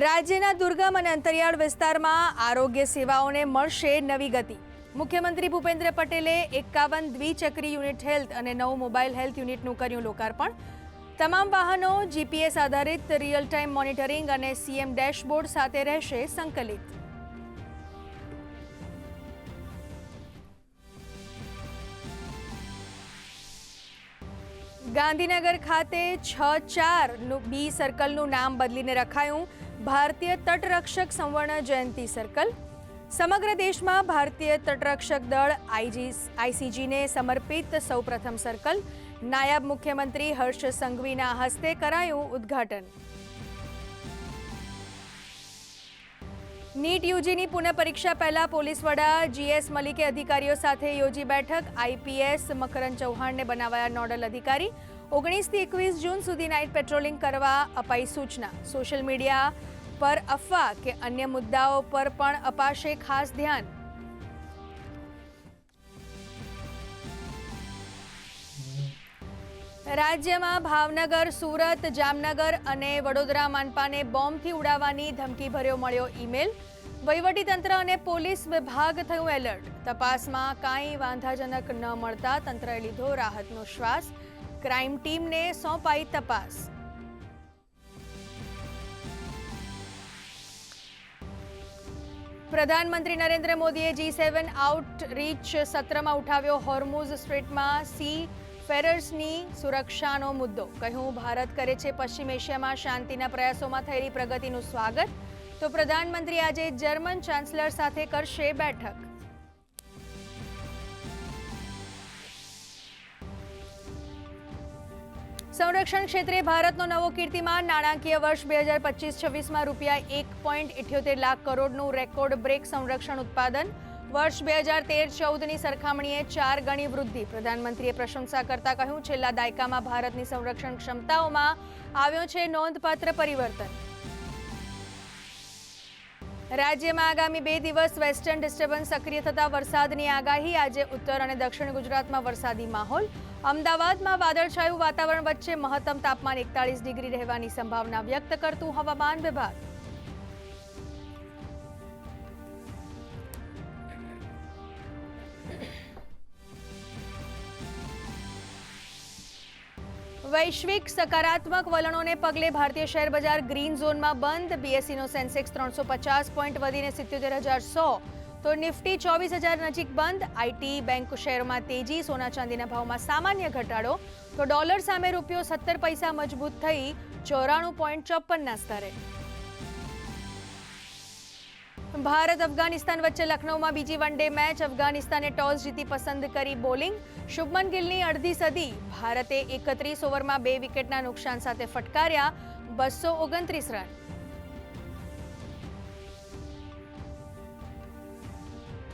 રાજ્યના દુર્ગમ અને અંતરિયાળ વિસ્તારમાં આરોગ્ય સેવાઓને મળશે નવી ગતિ. મુખ્યમંત્રી ભૂપેન્દ્ર પટેલે 51 દ્વિચક્રી યુનિટ હેલ્થ અને 9 મોબાઈલ હેલ્થ યુનિટનું કર્યું લોકાર્પણ. તમામ વાહનો જીપીએસ આધારિત રિયલ ટાઈમ મોનિટરિંગ અને સીએમ ડેશબોર્ડ સાથે રહેશે સંકલિત. ગાંધીનગર ખાતે 6-4 બી સર્કલનું નામ બદલીને રખાયું ભારતીય તટરક્ષક સંવર્ણ જયંતિ સર્કલ. સમગ્ર દેશમાં ભારતીય તટરક્ષક દળ આઈસીજીને સમર્પિત સૌપ્રથમ સર્કલ. નાયબ મુખ્યમંત્રી હર્ષ સંઘવીના હસ્તે કરાયું ઉદ્ઘાટન. નીટ યુજીની પુનઃ પરીક્ષા પહેલા પોલીસ વડા જીએસ મલિકે અધિકારીઓ સાથે યોજી બેઠક. આઈપીએસ મકરંદ ચૌહાણને બનાવાયા નોડલ અધિકારી. 19 થી 21 જૂન સુધી નાઇટ પેટ્રોલિંગ કરવા અપાઈ સૂચના. સોશિયલ મીડિયા પર અફવા કે અન્ય મુદ્દાઓ પર પણ અપાશે ખાસ ધ્યાન. રાજ્યમાં ભાવનગર, સુરત, જામનગર અને વડોદરા માનપાને બોમ્બથી ઉડાવવાની ધમકીભર્યો મળ્યો ઈમેલ. વહીવટીતંત્ર અને પોલીસ વિભાગ થયું એલર્ટ. તપાસમાં કાંઈ વાંધાજનક ન મળતા તંત્રએ લીધો રાહતનો શ્વાસ. ક્રાઇમ ટીમને સોંપાઈ તપાસ. પ્રધાનમંત્રી નરેન્દ્ર મોદીએ G7 આઉટરીચ સત્રમાં ઉઠાવ્યો હોર્મુઝ સ્ટ્રેટમાં સી ફેરર્સની સુરક્ષાનો મુદ્દો. કહ્યું, ભારત કરે છે પશ્ચિમ એશિયામાં શાંતિના પ્રયાસોમાં થયેલી પ્રગતિનું સ્વાગત. તો પ્રધાનમંત્રી આજે જર્મન ચાન્સલર સાથે કરશે બેઠક. સંરક્ષણ ક્ષેત્રે ભારતનો નવો કીર્તિમાન. નાણાકીય વર્ષ 2025-26માં ₹1.78 લાખ કરોડનું રેકોર્ડ બ્રેક સંરક્ષણ ઉત્પાદન. વર્ષ 2013-14ની સરખામણીએ 4 ગણી વૃદ્ધિ. પ્રધાનમંત્રીએ પ્રશંસા કરતા કહ્યું, છેલ્લા દાયકામાં ભારતની સંરક્ષણ ક્ષમતાઓમાં આવ્યો છે નોંધપાત્ર પરિવર્તન. રાજ્યમાં આગામી 2 દિવસ વેસ્ટર્ન ડિસ્ટર્બન્સ સક્રિય થતા વરસાદની આગાહી. આજે ઉત્તર અને દક્ષિણ ગુજરાતમાં વરસાદી માહોલ. અમદાવાદમાં વાદળછાયું વાતાવરણ વચ્ચે મહત્તમ તાપમાન 41 ડિગ્રી રહેવાની સંભાવના વ્યક્ત કરતું હવામાન વિભાગ. વૈશ્વિક સકારાત્મક વલણોને પગલે ભારતીય શેર બજાર ગ્રીન ઝોનમાં બંધ. બીએસસીનો સેન્સેક્સ 350 પોઈન્ટ વધીને 77,100 તો નિફ્ટી 24,000 નજીક બંધ. આઈટી બેંક શેરોમાં તેજી. સોના ચાંદીના ભાવમાં સામાન્ય ઘટાડો. તો ડોલર સામે રૂપિયો 70 પૈસા મજબૂત થઈ 94.54ના સ્તરે. ભારત અફઘાનિસ્તાન વચ્ચે લખનૌમાં બીજી વન ડે મેચ. અફઘાનિસ્તાને ટોસ જીતી પસંદ કરી બોલિંગ. શુભમન ગિલની અડધી સદી. ભારતે 31 ઓવરમાં 2 વિકેટના નુકસાન સાથે ફટકાર્યા 229 રન.